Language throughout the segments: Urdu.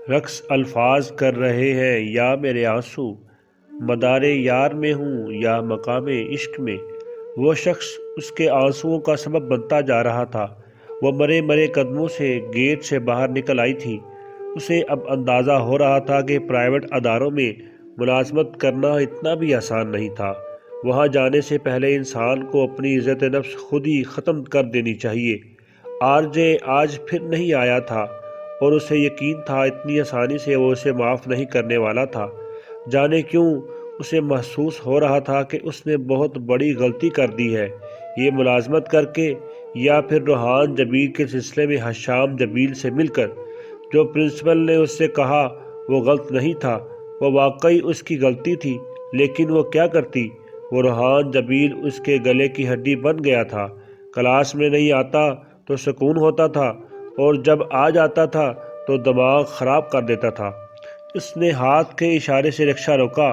رقص الفاظ کر رہے ہیں یا میرے آنسو، مدار یار میں ہوں یا مقام عشق میں۔ وہ شخص اس کے آنسوؤں کا سبب بنتا جا رہا تھا۔ وہ مرے مرے قدموں سے گیٹ سے باہر نکل آئی تھی۔ اسے اب اندازہ ہو رہا تھا کہ پرائیویٹ اداروں میں ملازمت کرنا اتنا بھی آسان نہیں تھا۔ وہاں جانے سے پہلے انسان کو اپنی عزت نفس خود ہی ختم کر دینی چاہیے۔ آر جے آج پھر نہیں آیا تھا اور اسے یقین تھا اتنی آسانی سے وہ اسے معاف نہیں کرنے والا تھا۔ جانے کیوں اسے محسوس ہو رہا تھا کہ اس نے بہت بڑی غلطی کر دی ہے، یہ ملازمت کر کے یا پھر روحان جبیل کے سلسلے میں حشام جبیل سے مل کر۔ جو پرنسپل نے اس سے کہا وہ غلط نہیں تھا، وہ واقعی اس کی غلطی تھی، لیکن وہ کیا کرتی؟ وہ روحان جبیل اس کے گلے کی ہڈی بن گیا تھا۔ کلاس میں نہیں آتا تو سکون ہوتا تھا اور جب آ جاتا تھا تو دماغ خراب کر دیتا تھا۔ اس نے ہاتھ کے اشارے سے رکشہ روکا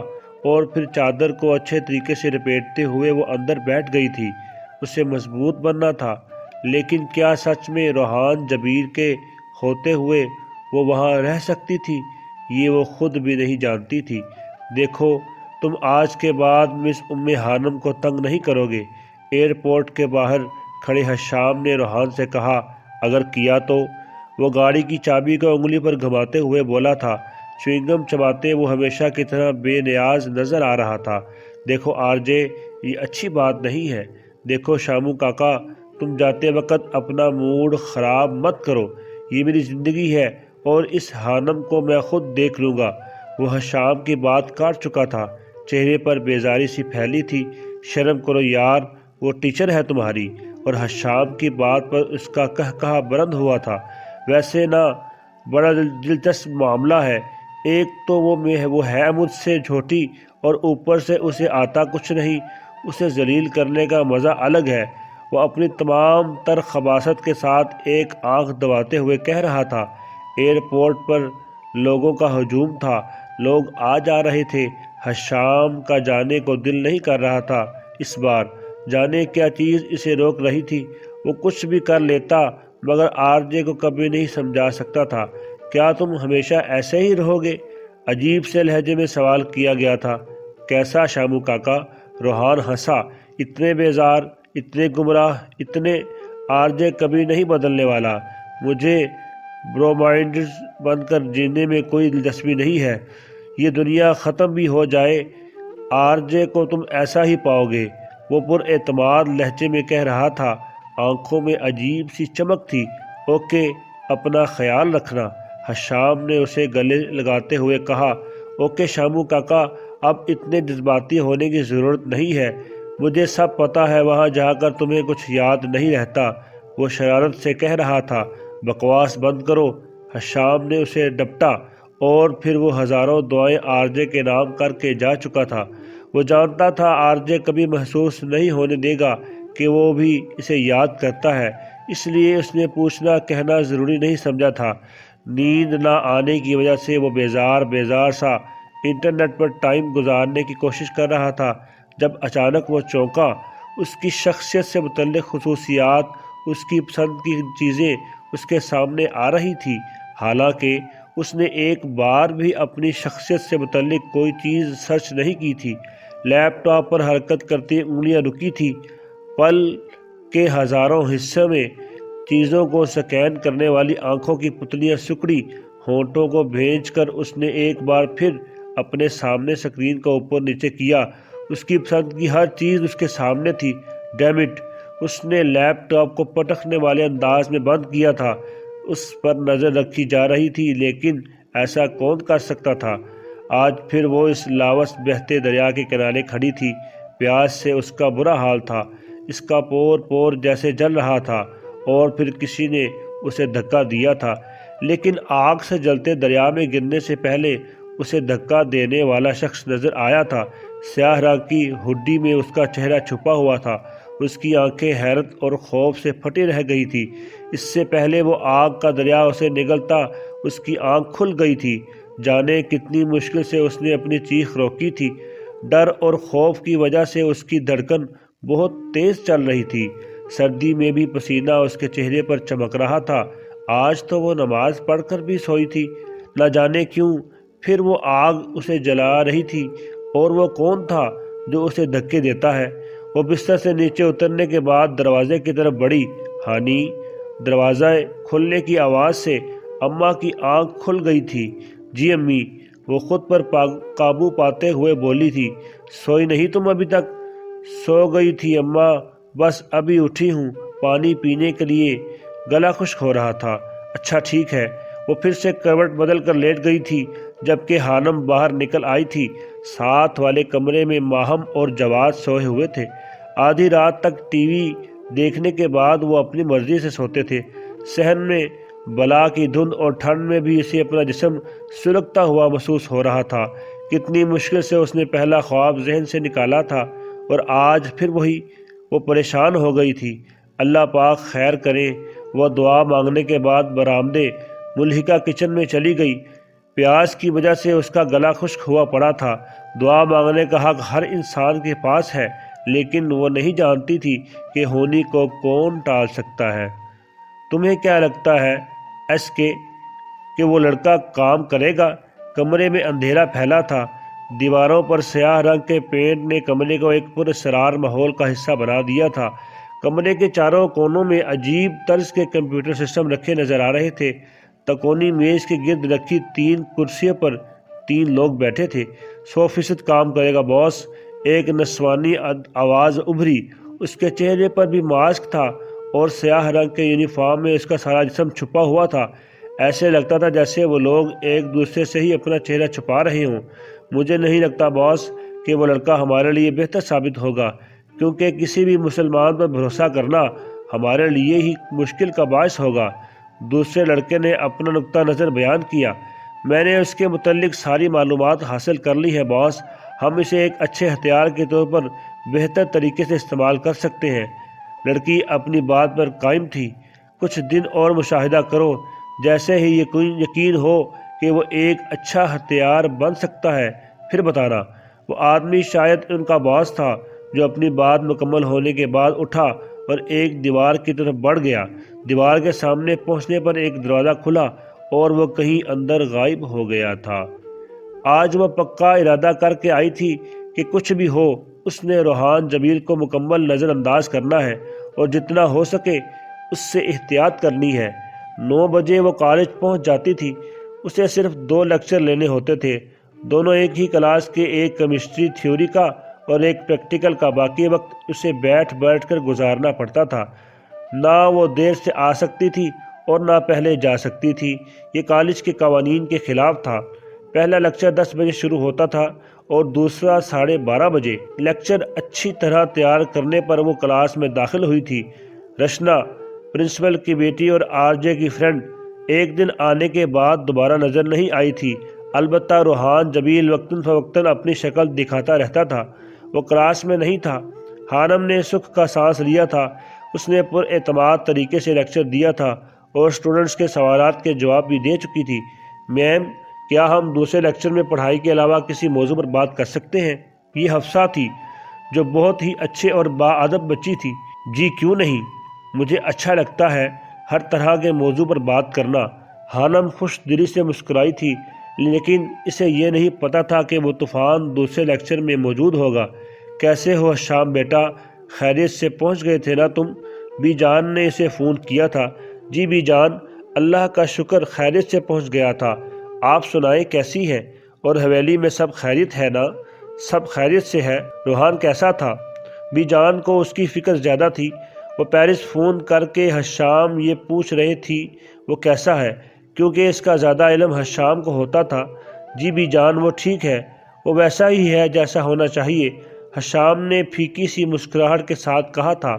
اور پھر چادر کو اچھے طریقے سے لپیٹتے ہوئے وہ اندر بیٹھ گئی تھی۔ اسے مضبوط بننا تھا، لیکن کیا سچ میں روحان جبیل کے ہوتے ہوئے وہ وہاں رہ سکتی تھی؟ یہ وہ خود بھی نہیں جانتی تھی۔ دیکھو، تم آج کے بعد مس ام حانم کو تنگ نہیں کرو گے، ایئرپورٹ کے باہر کھڑے حشام نے روحان سے کہا۔ اگر کیا تو؟ وہ گاڑی کی چابی کو انگلی پر گھماتے ہوئے بولا تھا۔ چوئنگم چباتے وہ ہمیشہ کی طرح بے نیاز نظر آ رہا تھا۔ دیکھو آر جے، یہ اچھی بات نہیں ہے۔ دیکھو شامو کاکا، تم جاتے وقت اپنا موڈ خراب مت کرو، یہ میری زندگی ہے اور اس حانم کو میں خود دیکھ لوں گا۔ وہ حشام کی بات کاٹ چکا تھا، چہرے پر بیزاری سی پھیلی تھی۔ شرم کرو یار، وہ ٹیچر ہے تمہاری۔ اور حشام کی بات پر اس کا قہقہا بلند ہوا تھا۔ ویسے نا، بڑا دلچسپ معاملہ ہے۔ ایک تو وہ ہے مجھ سے چھوٹی اور اوپر سے اسے آتا کچھ نہیں۔ اسے ذلیل کرنے کا مزہ الگ ہے۔ وہ اپنی تمام تر خباثت کے ساتھ ایک آنکھ دباتے ہوئے کہہ رہا تھا۔ ایئرپورٹ پر لوگوں کا ہجوم تھا، لوگ آ جا رہے تھے۔ حشام کا جانے کو دل نہیں کر رہا تھا اس بار۔ جانے کیا چیز اسے روک رہی تھی؟ وہ کچھ بھی کر لیتا، مگر آر جے کو کبھی نہیں سمجھا سکتا تھا۔ کیا تم ہمیشہ ایسے ہی رہو گے؟ عجیب سے لہجے میں سوال کیا گیا تھا۔ کیسا شامو کاکا؟ روحان ہنسا۔ اتنے بیزار، اتنے گمراہ، اتنے… آر جے کبھی نہیں بدلنے والا۔ مجھے برومائڈز بن کر جینے میں کوئی دلچسپی نہیں ہے۔ یہ دنیا ختم بھی ہو جائے، آر جے کو تم ایسا ہی پاؤ گے، وہ پر اعتماد لہجے میں کہہ رہا تھا۔ آنکھوں میں عجیب سی چمک تھی۔ اوکے، اپنا خیال رکھنا، حشام نے اسے گلے لگاتے ہوئے کہا۔ اوکے شامو کاکا، اب اتنے جذباتی ہونے کی ضرورت نہیں ہے۔ مجھے سب پتہ ہے وہاں جا کر تمہیں کچھ یاد نہیں رہتا، وہ شرارت سے کہہ رہا تھا۔ بکواس بند کرو، حشام نے اسے ڈپٹا، اور پھر وہ ہزاروں دعائیں آر جے کے نام کر کے جا چکا تھا۔ وہ جانتا تھا آر جے کبھی محسوس نہیں ہونے دے گا کہ وہ بھی اسے یاد کرتا ہے، اس لیے اس نے پوچھنا کہنا ضروری نہیں سمجھا تھا۔ نیند نہ آنے کی وجہ سے وہ بیزار سا انٹرنیٹ پر ٹائم گزارنے کی کوشش کر رہا تھا، جب اچانک وہ چونکا۔ اس کی شخصیت سے متعلق خصوصیات، اس کی پسند کی چیزیں اس کے سامنے آ رہی تھی، حالانکہ اس نے ایک بار بھی اپنی شخصیت سے متعلق کوئی چیز سرچ نہیں کی تھی۔ لیپ ٹاپ پر حرکت کرتی انگلیاں رکی تھی، پل کے ہزاروں حصوں میں چیزوں کو سکین کرنے والی آنکھوں کی پتلیاں سکڑی ہونٹوں کو بھینچ کر اس نے ایک بار پھر اپنے سامنے اسکرین کو اوپر نیچے کیا۔ اس کی پسند کی ہر چیز اس کے سامنے تھی۔ Dam it! اس نے لیپ ٹاپ کو پٹکنے والے انداز میں بند کیا تھا۔ اس پر نظر رکھی جا رہی تھی، لیکن ایسا کون کر سکتا تھا؟ آج پھر وہ اس لاوس بہتے دریا کے کنارے کھڑی تھی۔ پیاس سے اس کا برا حال تھا، اس کا پور پور جیسے جل رہا تھا، اور پھر کسی نے اسے دھکا دیا تھا، لیکن آگ سے جلتے دریا میں گرنے سے پہلے اسے دھکا دینے والا شخص نظر آیا تھا۔ سیاہ رنگ کی ہڈی میں اس کا چہرہ چھپا ہوا تھا، اس کی آنکھیں حیرت اور خوف سے پھٹی رہ گئی تھی۔ اس سے پہلے وہ آگ کا دریا اسے نگلتا اس کی آنکھ کھل گئی تھی۔ جانے کتنی مشکل سے اس نے اپنی چیخ روکی تھی۔ ڈر اور خوف کی وجہ سے اس کی دھڑکن بہت تیز چل رہی تھی۔ سردی میں بھی پسینہ اس کے چہرے پر چمک رہا تھا۔ آج تو وہ نماز پڑھ کر بھی سوئی تھی۔ نہ جانے کیوں پھر وہ آگ اسے جلا رہی تھی، اور وہ کون تھا جو اسے دھکے دیتا ہے؟ وہ بستر سے نیچے اترنے کے بعد دروازے کی طرف بڑھی۔ ہانی، دروازہ کھلنے کی آواز سے اماں کی آنکھ کھل گئی تھی۔ جی امی، وہ خود پر قابو پاتے ہوئے بولی تھی۔ سوئی نہیں تم ابھی تک؟ سو گئی تھی اماں، بس ابھی اٹھی ہوں پانی پینے کے لیے، گلا خشک ہو رہا تھا۔ اچھا ٹھیک ہے۔ وہ پھر سے کروٹ بدل کر لیٹ گئی تھی، جبکہ حانم باہر نکل آئی تھی۔ ساتھ والے کمرے میں ماہم اور جواد سوئے ہوئے تھے۔ آدھی رات تک ٹی وی دیکھنے کے بعد وہ اپنی مرضی سے سوتے تھے۔ صحن میں بلا کی دھند اور ٹھنڈ میں بھی اسے اپنا جسم سلگتا ہوا محسوس ہو رہا تھا۔ کتنی مشکل سے اس نے پہلا خواب ذہن سے نکالا تھا، اور آج پھر وہی۔ وہ پریشان ہو گئی تھی۔ اللہ پاک خیر کرے۔ وہ دعا مانگنے کے بعد برآمدے ملحقہ کچن میں چلی گئی۔ پیاس کی وجہ سے اس کا گلا خشک ہوا پڑا تھا۔ دعا مانگنے کا حق ہر انسان کے پاس ہے، لیکن وہ نہیں جانتی تھی کہ ہونی کو کون ٹال سکتا ہے۔ تمہیں کیا لگتا ہے ایس کے کہ وہ لڑکا کام کرے گا؟ کمرے میں اندھیرا پھیلا تھا۔ دیواروں پر سیاہ رنگ کے پینٹ نے کمرے کو ایک پراسرار ماحول کا حصہ بنا دیا تھا۔ کمرے کے چاروں کونوں میں عجیب طرز کے کمپیوٹر سسٹم رکھے نظر آ رہے تھے۔ تکونی میز کے گرد رکھی 3 کرسیوں پر 3 لوگ بیٹھے تھے۔ 100% کام کرے گا باس، ایک نسوانی آواز ابھری۔ اس کے چہرے پر بھی ماسک تھا، اور سیاہ رنگ کے یونیفارم میں اس کا سارا جسم چھپا ہوا تھا۔ ایسے لگتا تھا جیسے وہ لوگ ایک دوسرے سے ہی اپنا چہرہ چھپا رہے ہوں۔ مجھے نہیں لگتا باس کہ وہ لڑکا ہمارے لیے بہتر ثابت ہوگا، کیونکہ کسی بھی مسلمان پر بھروسہ کرنا ہمارے لیے ہی مشکل کا باعث ہوگا۔ دوسرے لڑکے نے اپنا نقطہ نظر بیان کیا۔ میں نے اس کے متعلق ساری معلومات حاصل کر لی ہے باس۔ ہم اسے ایک اچھے ہتھیار کے طور پر بہتر طریقے سے استعمال کر سکتے ہیں۔ لڑکی اپنی بات پر قائم تھی۔ کچھ دن اور مشاہدہ کرو، جیسے ہی یقین ہو کہ وہ ایک اچھا ہتھیار بن سکتا ہے پھر بتانا۔ وہ آدمی شاید ان کا باس تھا، جو اپنی بات مکمل ہونے کے بعد اٹھا اور ایک دیوار کی طرف بڑھ گیا۔ دیوار کے سامنے پہنچنے پر ایک دروازہ کھلا اور وہ کہیں اندر غائب ہو گیا تھا۔ آج وہ پکا ارادہ کر کے آئی تھی کہ کچھ بھی ہو اس نے روحان جبیل کو مکمل نظر انداز کرنا ہے، اور جتنا ہو سکے اس سے احتیاط کرنی ہے۔ 9 بجے وہ کالج پہنچ جاتی تھی۔ اسے صرف 2 لیکچر لینے ہوتے تھے، دونوں ایک ہی کلاس کے، ایک کیمسٹری تھیوری کا اور ایک پریکٹیکل کا۔ باقی وقت اسے بیٹھ کر گزارنا پڑتا تھا۔ نہ وہ دیر سے آ سکتی تھی اور نہ پہلے جا سکتی تھی۔ یہ کالج کے قوانین کے خلاف تھا۔ پہلا لیکچر 10 بجے شروع ہوتا تھا اور دوسرا 12:30 بجے۔ لیکچر اچھی طرح تیار کرنے پر وہ کلاس میں داخل ہوئی تھی۔ رشنا، پرنسپل کی بیٹی اور آر جے کی فرینڈ، ایک دن آنے کے بعد دوبارہ نظر نہیں آئی تھی۔ البتہ روحان جبیل وقتاً فوقتاً اپنی شکل دکھاتا رہتا تھا۔ وہ کلاس میں نہیں تھا۔ حانم نے سکھ کا سانس لیا تھا۔ اس نے پر اعتماد طریقے سے لیکچر دیا تھا اور اسٹوڈنٹس کے سوالات کے جواب بھی دے چکی تھی۔ میم، کیا ہم دوسرے لیکچر میں پڑھائی کے علاوہ کسی موضوع پر بات کر سکتے ہیں؟ یہ حفصہ تھی، جو بہت ہی اچھے اور باادب بچی تھی۔ جی کیوں نہیں، مجھے اچھا لگتا ہے ہر طرح کے موضوع پر بات کرنا۔ حانم خوش دلی سے مسکرائی تھی، لیکن اسے یہ نہیں پتہ تھا کہ وہ طوفان دوسرے لیکچر میں موجود ہوگا۔ کیسے ہو شام بیٹا، خیریت سے پہنچ گئے تھے نا تم؟ بی جان نے اسے فون کیا تھا۔ جی بی جان، اللہ کا شکر خیریت سے پہنچ گیا تھا۔ آپ سنائیں کیسی ہیں؟ اور حویلی میں سب خیریت ہے نا؟ سب خیریت سے ہے۔ روحان کیسا تھا؟ بی جان کو اس کی فکر زیادہ تھی۔ وہ پیرس فون کر کے حشام یہ پوچھ رہی تھی وہ کیسا ہے، کیونکہ اس کا زیادہ علم حشام کو ہوتا تھا۔ جی بی جان، وہ ٹھیک ہے، وہ ویسا ہی ہے جیسا ہونا چاہیے۔ حشام نے پھیکی سی مسکراہٹ کے ساتھ کہا تھا۔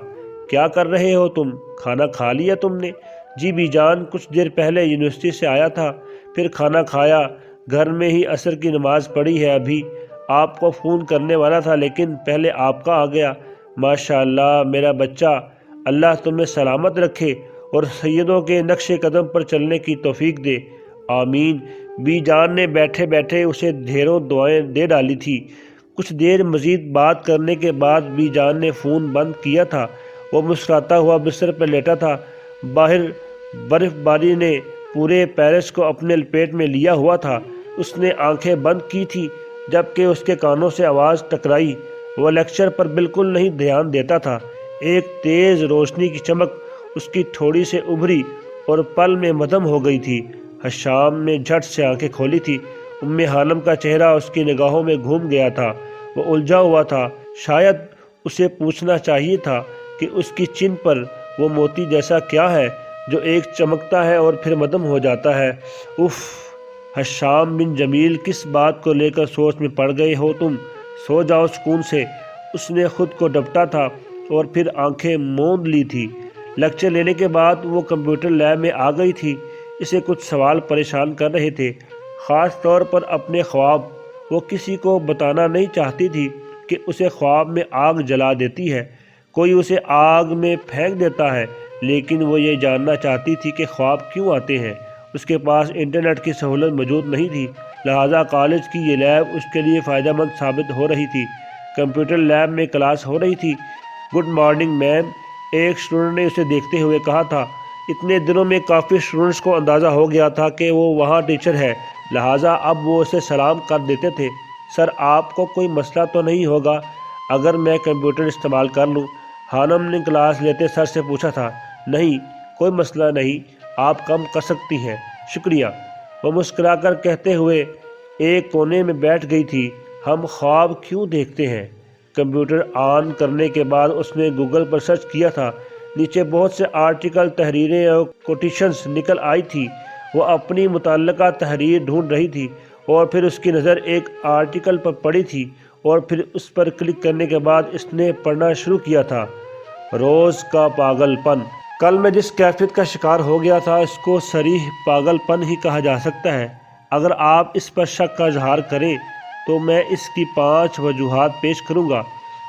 کیا کر رہے ہو تم؟ کھانا کھا لیا تم نے؟ جی بی جان، کچھ دیر پہلے یونیورسٹی سے آیا تھا، پھر کھانا کھایا، گھر میں ہی عصر کی نماز پڑھی ہے ابھی۔ آپ کو فون کرنے والا تھا لیکن پہلے آپ کا آ گیا۔ ماشاء اللہ میرا بچہ، اللہ تمہیں سلامت رکھے اور سیدوں کے نقش قدم پر چلنے کی توفیق دے۔ آمین۔ بی جان نے بیٹھے بیٹھے اسے ڈھیروں دعائیں دے ڈالی تھی۔ کچھ دیر مزید بات کرنے کے بعد بی جان نے فون بند کیا تھا۔ وہ مسکراتا ہوا بستر پر لیٹا تھا۔ باہر برف باری نے پورے پیرس کو اپنے لپیٹ میں لیا ہوا تھا۔ اس نے آنکھیں بند کی تھی جبکہ اس کے کانوں سے آواز ٹکرائی۔ وہ لیکچر پر بالکل نہیں دھیان دیتا تھا۔ ایک تیز روشنی کی چمک اس کی تھوڑی سے ابھری اور پل میں مدھم ہو گئی تھی۔ حشام نے جھٹ سے آنکھیں کھولی تھی۔ ہانم کا چہرہ اس کی نگاہوں میں گھوم گیا تھا۔ وہ الجھا ہوا تھا۔ شاید اسے پوچھنا چاہیے تھا کہ اس کی چن پر وہ موتی جیسا کیا ہے جو ایک چمکتا ہے اور پھر مدھم ہو جاتا ہے۔ اف، حشام بن جمیل، کس بات کو لے کر سوچ میں پڑ گئے ہو تم؟ سو جاؤ سکون سے۔ اس نے خود کو ڈپٹا تھا اور پھر آنکھیں موند لی تھی۔ لیکچر لینے کے بعد وہ کمپیوٹر لیب میں آ گئی تھی۔ اسے کچھ سوال پریشان کر رہے تھے، خاص طور پر اپنے خواب۔ وہ کسی کو بتانا نہیں چاہتی تھی کہ اسے خواب میں آگ جلا دیتی ہے، کوئی اسے آگ میں پھینک دیتا ہے، لیکن وہ یہ جاننا چاہتی تھی کہ خواب کیوں آتے ہیں۔ اس کے پاس انٹرنیٹ کی سہولت موجود نہیں تھی، لہٰذا کالج کی یہ لیب اس کے لیے فائدہ مند ثابت ہو رہی تھی۔ کمپیوٹر لیب میں کلاس ہو رہی تھی۔ گڈ مارننگ میم، ایک اسٹوڈنٹ نے اسے دیکھتے ہوئے کہا تھا۔ اتنے دنوں میں کافی اسٹوڈنٹس کو اندازہ ہو گیا تھا کہ وہ وہاں ٹیچر ہے، لہٰذا اب وہ اسے سلام کر دیتے تھے۔ سر، آپ کو کوئی مسئلہ تو نہیں ہوگا اگر میں کمپیوٹر استعمال کر لوں؟ ہانم نے کلاس لیتے سر سے پوچھا تھا۔ نہیں، کوئی مسئلہ نہیں، آپ کم کر سکتی ہیں، شکریہ، وہ مسکرا کر کہتے ہوئے ایک کونے میں بیٹھ گئی تھی۔ ہم خواب کیوں دیکھتے ہیں؟ کمپیوٹر آن کرنے کے بعد اس نے گوگل پر سرچ کیا تھا۔ نیچے بہت سے آرٹیکل، تحریریں اور کوٹیشنز نکل آئی تھی۔ وہ اپنی متعلقہ تحریر ڈھونڈ رہی تھی اور پھر اس کی نظر ایک آرٹیکل پر پڑی تھی اور پھر اس پر کلک کرنے کے بعد اس نے پڑھنا شروع کیا تھا۔ روز کا پاگل پن۔ کل میں جس کیفیت کا شکار ہو گیا تھا اس کو صریح پاگل پن ہی کہا جا سکتا ہے۔ اگر آپ اس پر شک کا اظہار کریں تو میں اس کی 5 وجوہات پیش کروں گا۔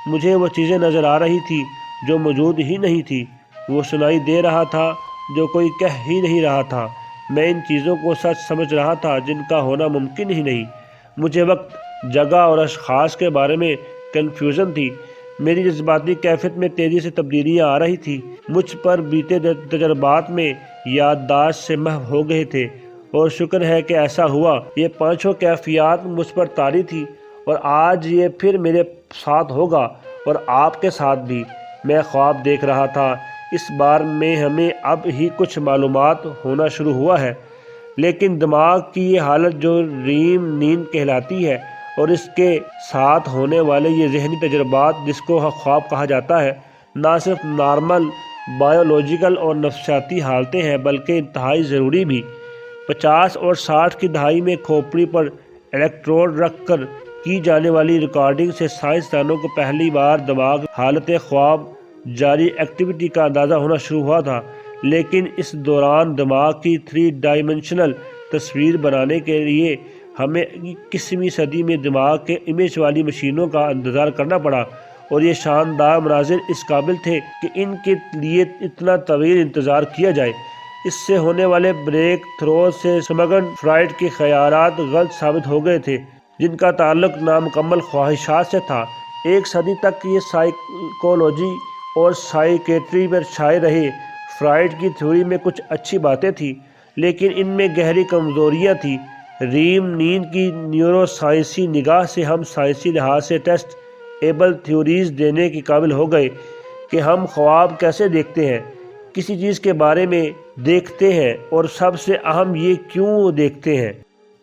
مجھے وہ چیزیں نظر آ رہی تھی جو موجود ہی نہیں تھی، وہ سنائی دے رہا تھا جو کوئی کہہ ہی نہیں رہا تھا، میں ان چیزوں کو سچ سمجھ رہا تھا جن کا ہونا ممکن ہی نہیں۔ مجھے وقت، جگہ اور اشخاص کے بارے میں کنفیوژن تھی۔ میری جذباتی کیفیت میں تیزی سے تبدیلیاں آ رہی تھی۔ مجھ پر بیتے تجربات میں یادداشت سے محو ہو گئے تھے، اور شکر ہے کہ ایسا ہوا۔ یہ 5 کیفیات مجھ پر طاری تھی اور آج یہ پھر میرے ساتھ ہوگا اور آپ کے ساتھ بھی۔ میں خواب دیکھ رہا تھا۔ اس بار میں ہمیں اب ہی کچھ معلومات ہونا شروع ہوا ہے، لیکن دماغ کی یہ حالت جو ریم نیند کہلاتی ہے اور اس کے ساتھ ہونے والے یہ ذہنی تجربات جس کو خواب کہا جاتا ہے، نہ صرف نارمل بائیولوجیکل اور نفسیاتی حالتیں ہیں بلکہ انتہائی ضروری بھی۔ 50 اور 60 کی دہائی میں کھوپڑی پر الیکٹروڈ رکھ کر کی جانے والی ریکارڈنگ سے سائنسدانوں کو پہلی بار دماغ حالت خواب جاری ایکٹیویٹی کا اندازہ ہونا شروع ہوا تھا، لیکن اس دوران دماغ کی 3 ڈائمینشنل تصویر بنانے کے لیے ہمیں 21ویں صدی میں دماغ کے امیج والی مشینوں کا انتظار کرنا پڑا، اور یہ شاندار مناظر اس قابل تھے کہ ان کے لیے اتنا طویل انتظار کیا جائے۔ اس سے ہونے والے بریک تھروز سے سیگمنڈ فرائڈ کے خیالات غلط ثابت ہو گئے تھے، جن کا تعلق نامکمل خواہشات سے تھا۔ 1 صدی تک یہ سائیکولوجی اور سائیکیٹری میں چھائے رہے۔ فرائڈ کی تھیوری میں کچھ اچھی باتیں تھیں، لیکن ان میں گہری کمزوریاں تھیں۔ ریم نیند کی نیورو سائنسی نگاہ سے ہم سائنسی لحاظ سے ٹیسٹ ایبل تھیوریز دینے کے قابل ہو گئے کہ ہم خواب کیسے دیکھتے ہیں، کسی چیز کے بارے میں دیکھتے ہیں، اور سب سے اہم یہ کیوں دیکھتے ہیں۔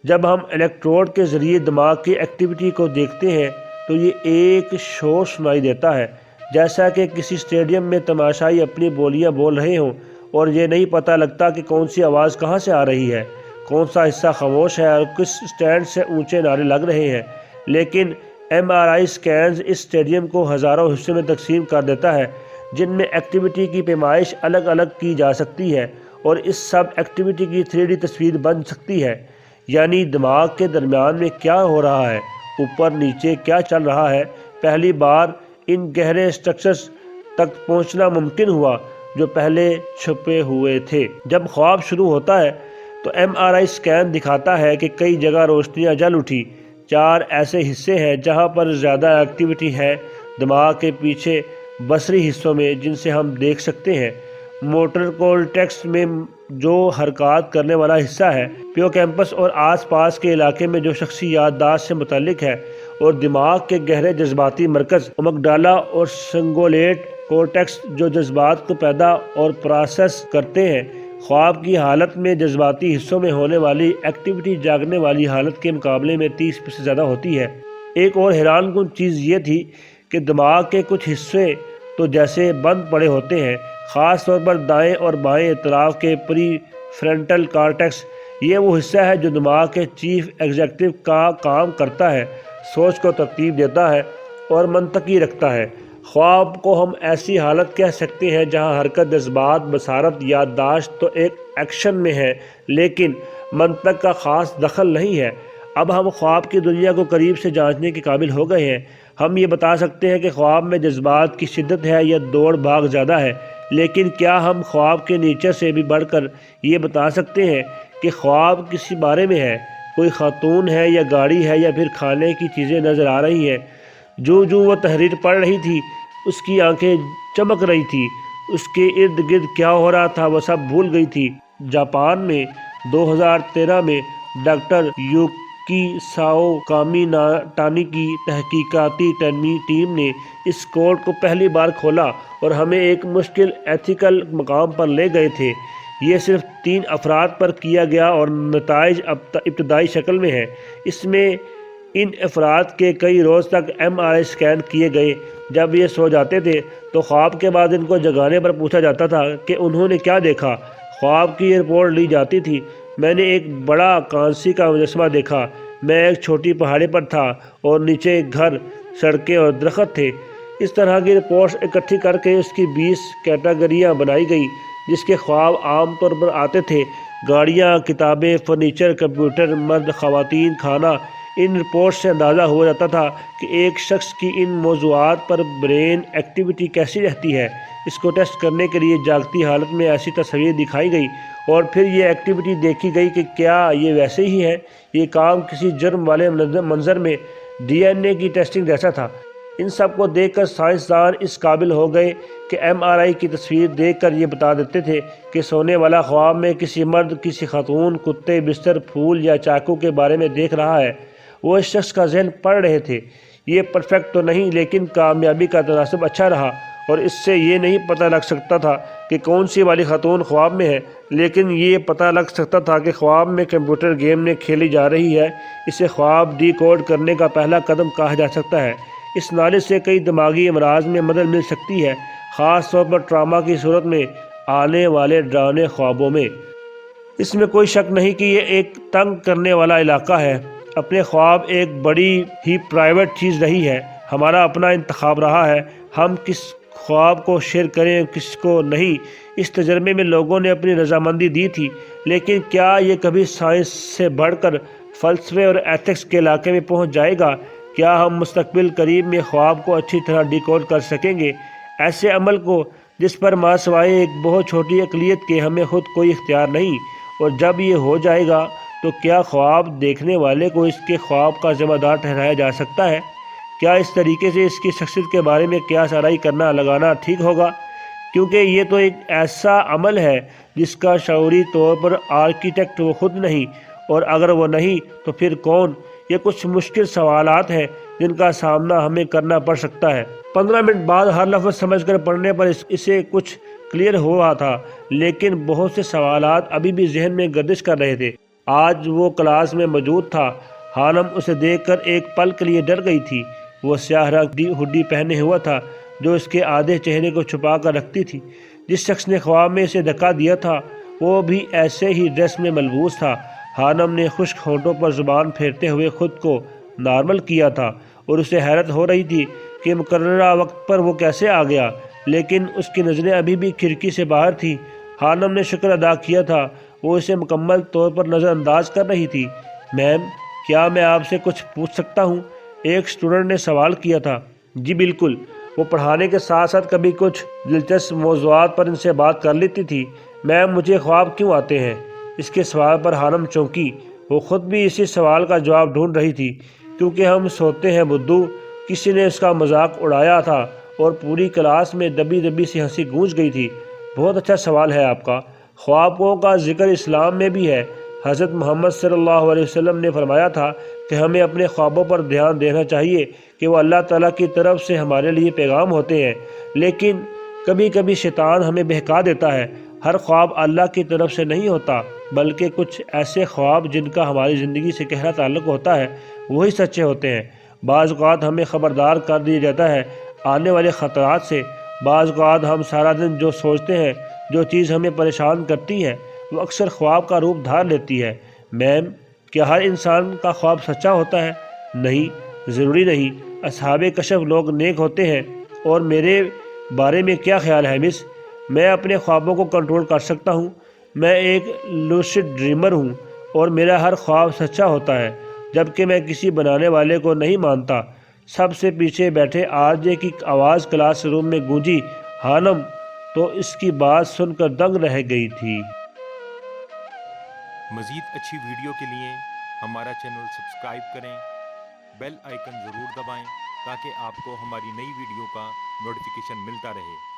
جب ہم الیکٹروڈ کے ذریعے دماغ کی ایکٹیویٹی کو دیکھتے ہیں تو یہ ایک شور سنائی دیتا ہے، جیسا کہ کسی اسٹیڈیم میں تماشائی اپنی بولیاں بول رہے ہوں اور یہ نہیں پتہ لگتا کہ کون سی آواز کہاں سے آ رہی ہے، کون سا حصہ خاموش ہے اور کس اسٹینڈ سے اونچے نعرے لگ رہے ہیں۔ لیکن MRI اسکینز اس اسٹیڈیم کو ہزاروں حصوں میں تقسیم کر دیتا ہے جن میں ایکٹیویٹی کی پیمائش الگ الگ کی جا سکتی ہے اور اس سب ایکٹیویٹی کی 3D تصویر بن سکتی ہے، یعنی دماغ کے درمیان میں کیا ہو رہا ہے، اوپر نیچے کیا چل رہا ہے۔ پہلی بار ان گہرے اسٹرکچرز تک پہنچنا ممکن ہوا جو پہلے چھپے ہوئے تھے۔ جب خواب شروع ہوتا ہے تو MRI اسکین دکھاتا ہے کہ کئی جگہ روشنیاں جل اٹھی۔ 4 ایسے حصے ہیں جہاں پر زیادہ ایکٹیویٹی ہے دماغ کے پیچھے بصری حصوں میں، جن سے ہم دیکھ سکتے ہیں۔ موٹر کورٹیکس میں جو حرکات کرنے والا حصہ ہے، ہپو کیمپس اور آس پاس کے علاقے میں جو شخصی یادداشت سے متعلق ہے، اور دماغ کے گہرے جذباتی مرکز امگڈالا اور سنگولیٹ کورٹیکس جو جذبات کو پیدا اور پروسیس کرتے ہیں۔ خواب کی حالت میں جذباتی حصوں میں ہونے والی ایکٹیویٹی جاگنے والی حالت کے مقابلے میں 30% زیادہ ہوتی ہے۔ ایک اور حیران کن چیز یہ تھی کہ دماغ کے کچھ حصے تو جیسے بند پڑے ہوتے ہیں، خاص طور پر دائیں اور بائیں اطراف کے پری فرنٹل کارٹیکس۔ یہ وہ حصہ ہے جو دماغ کے چیف ایگزیکٹو کا کام کرتا ہے، سوچ کو ترتیب دیتا ہے اور منطقی رکھتا ہے۔ خواب کو ہم ایسی حالت کہہ سکتے ہیں جہاں حرکت، جذبات، بصارت، یادداشت تو ایک ایکشن میں ہے، لیکن منطق کا خاص دخل نہیں ہے۔ اب ہم خواب کی دنیا کو قریب سے جانچنے کے قابل ہو گئے ہیں۔ ہم یہ بتا سکتے ہیں کہ خواب میں جذبات کی شدت ہے یا دوڑ بھاگ زیادہ ہے، لیکن کیا ہم خواب کے نیچر سے بھی بڑھ کر یہ بتا سکتے ہیں کہ خواب کسی بارے میں ہے؟ کوئی خاتون ہے یا گاڑی ہے یا پھر کھانے کی چیزیں نظر آ رہی ہیں؟ جو وہ تحریر پڑھ رہی تھی، اس کی آنکھیں چمک رہی تھی، اس کے ارد گرد کیا ہو رہا تھا وہ سب بھول گئی تھی۔ جاپان میں 2013 میں ڈاکٹر یوکی ساو کامی کی تحقیقاتی ٹیم نے اس کوڈ کو پہلی بار کھولا اور ہمیں ایک مشکل ایتھیکل مقام پر لے گئے تھے۔ یہ صرف 3 افراد پر کیا گیا اور نتائج ابتدائی شکل میں ہیں۔ اس میں ان افراد کے کئی روز تک MRI اسکین کیے گئے۔ جب یہ سو جاتے تھے تو خواب کے بعد ان کو جگانے پر پوچھا جاتا تھا کہ انہوں نے کیا دیکھا۔ خواب کی یہ رپورٹ لی جاتی تھی۔ میں نے ایک بڑا کانسی کا مجسمہ دیکھا۔ میں ایک چھوٹی پہاڑی پر تھا اور نیچے گھر، سڑکیں اور درخت تھے۔ اس طرح کی رپورٹس اکٹھی کر کے اس کی 20 کیٹیگریاں بنائی گئی جس کے خواب عام طور پر آتے تھے: گاڑیاں، کتابیں، فرنیچر، کمپیوٹر، مرد، خواتین، کھانا۔ ان رپورٹس سے اندازہ ہو جاتا تھا کہ ایک شخص کی ان موضوعات پر برین ایکٹیویٹی کیسی رہتی ہے۔ اس کو ٹیسٹ کرنے کے لیے جاگتی حالت میں ایسی تصویر دکھائی گئی اور پھر یہ ایکٹیویٹی دیکھی گئی کہ کیا یہ ویسے ہی ہے۔ یہ کام کسی جرم والے منظر میں DNA کی ٹیسٹنگ جیسا تھا۔ ان سب کو دیکھ کر سائنسدان اس قابل ہو گئے کہ MRI کی تصویر دیکھ کر یہ بتا دیتے تھے کہ سونے والا خواب میں کسی مرد، کسی خاتون، کتے، بستر، پھول یا چاقو کے بارے میں دیکھ رہا ہے۔ وہ اس شخص کا ذہن پڑھ رہے تھے۔ یہ پرفیکٹ تو نہیں، لیکن کامیابی کا تناسب اچھا رہا، اور اس سے یہ نہیں پتہ لگ سکتا تھا کہ کون سی والی خاتون خواب میں ہے، لیکن یہ پتہ لگ سکتا تھا کہ خواب میں کمپیوٹر گیم نے کھیلی جا رہی ہے۔ اسے خواب ڈی کوڈ کرنے کا پہلا قدم کہا جا سکتا ہے۔ اس نالج سے کئی دماغی امراض میں مدد مل سکتی ہے، خاص طور پر ٹراما کی صورت میں آنے والے ڈراؤنے خوابوں میں۔ اس میں کوئی شک نہیں کہ یہ ایک تنگ کرنے والا علاقہ ہے۔ اپنے خواب ایک بڑی ہی پرائیویٹ چیز رہی ہے۔ ہمارا اپنا انتخاب رہا ہے، ہم کس خواب کو شیئر کریں کس کو نہیں۔ اس تجربے میں لوگوں نے اپنی رضامندی دی تھی، لیکن کیا یہ کبھی سائنس سے بڑھ کر فلسفے اور ایتھکس کے علاقے میں پہنچ جائے گا؟ کیا ہم مستقبل قریب میں خواب کو اچھی طرح ڈیکوڈ کر سکیں گے؟ ایسے عمل کو جس پر ماں سوائے ایک بہت چھوٹی اقلیت کے ہمیں خود کوئی اختیار نہیں۔ اور جب یہ ہو جائے گا تو کیا خواب دیکھنے والے کو اس کے خواب کا ذمہ دار ٹھہرایا جا سکتا ہے؟ کیا اس طریقے سے اس کی شخصیت کے بارے میں قیاس آرائی کرنا لگانا ٹھیک ہوگا؟ کیونکہ یہ تو ایک ایسا عمل ہے جس کا شعوری طور پر آرکیٹیکٹ وہ خود نہیں، اور اگر وہ نہیں تو پھر کون؟ یہ کچھ مشکل سوالات ہیں جن کا سامنا ہمیں کرنا پڑ سکتا ہے۔ 15 منٹ بعد ہر لفظ سمجھ کر پڑھنے پر اسے کچھ کلیئر ہوا تھا، لیکن بہت سے سوالات ابھی بھی ذہن میں گردش کر رہے تھے۔ آج وہ کلاس میں موجود تھا۔ ہانم اسے دیکھ کر ایک پل کے لیے ڈر گئی تھی۔ وہ سیاہ رنگ کی ہوڈی پہنے ہوا تھا جو اس کے آدھے چہرے کو چھپا کر رکھتی تھی۔ جس شخص نے خواب میں اسے دھکا دیا تھا وہ بھی ایسے ہی ڈریس میں ملبوس تھا۔ ہانم نے خشک ہونٹوں پر زبان پھیرتے ہوئے خود کو نارمل کیا تھا اور اسے حیرت ہو رہی تھی کہ مقررہ وقت پر وہ کیسے آ گیا، لیکن اس کی نظریں ابھی بھی کھڑکی سے باہر تھیں۔ ہانم نے شکر ادا کیا تھا۔ وہ اسے مکمل طور پر نظر انداز کر رہی تھی۔ میم، کیا میں آپ سے کچھ پوچھ سکتا ہوں؟ ایک اسٹوڈنٹ نے سوال کیا تھا۔ جی بالکل۔ وہ پڑھانے کے ساتھ ساتھ کبھی کچھ دلچسپ موضوعات پر ان سے بات کر لیتی تھی۔ میم، مجھے خواب کیوں آتے ہیں؟ اس کے سوال پر ہانم چونکی۔ وہ خود بھی اسی سوال کا جواب ڈھونڈ رہی تھی۔ کیونکہ ہم سوتے ہیں بدھو۔ کسی نے اس کا مذاق اڑایا تھا اور پوری کلاس میں دبی دبی سی ہنسی گونج گئی تھی۔ بہت اچھا سوال ہے آپ کا۔ خوابوں کا ذکر اسلام میں بھی ہے۔ حضرت محمد صلی اللہ علیہ وسلم نے فرمایا تھا کہ ہمیں اپنے خوابوں پر دھیان دینا چاہیے کہ وہ اللہ تعالیٰ کی طرف سے ہمارے لیے پیغام ہوتے ہیں، لیکن کبھی کبھی شیطان ہمیں بہکا دیتا ہے۔ ہر خواب اللہ کی طرف سے نہیں ہوتا، بلکہ کچھ ایسے خواب جن کا ہماری زندگی سے گہرا تعلق ہوتا ہے وہی سچے ہوتے ہیں۔ بعض اوقات ہمیں خبردار کر دیا جاتا ہے آنے والے خطرات سے۔ بعض اوقات ہم سارا دن جو سوچتے ہیں، جو چیز ہمیں پریشان کرتی ہے، وہ اکثر خواب کا روپ دھار لیتی ہے۔ میم، کیا ہر انسان کا خواب سچا ہوتا ہے؟ نہیں، ضروری نہیں۔ اصحاب کشف لوگ نیک ہوتے ہیں۔ اور میرے بارے میں کیا خیال ہے مس؟ میں اپنے خوابوں کو کنٹرول کر سکتا ہوں۔ میں ایک لوسڈ ڈریمر ہوں اور میرا ہر خواب سچا ہوتا ہے، جبکہ میں کسی بنانے والے کو نہیں مانتا۔ سب سے پیچھے بیٹھے آر جے کی آواز کلاس روم میں گونجی۔ ہانم تو اس کی بات سن کر دنگ رہ گئی تھی۔ مزید اچھی ویڈیو کے لیے ہمارا چینل سبسکرائب کریں، بیل آئیکن ضرور دبائیں تاکہ آپ کو ہماری نئی ویڈیو کا نوٹیفیکیشن ملتا رہے۔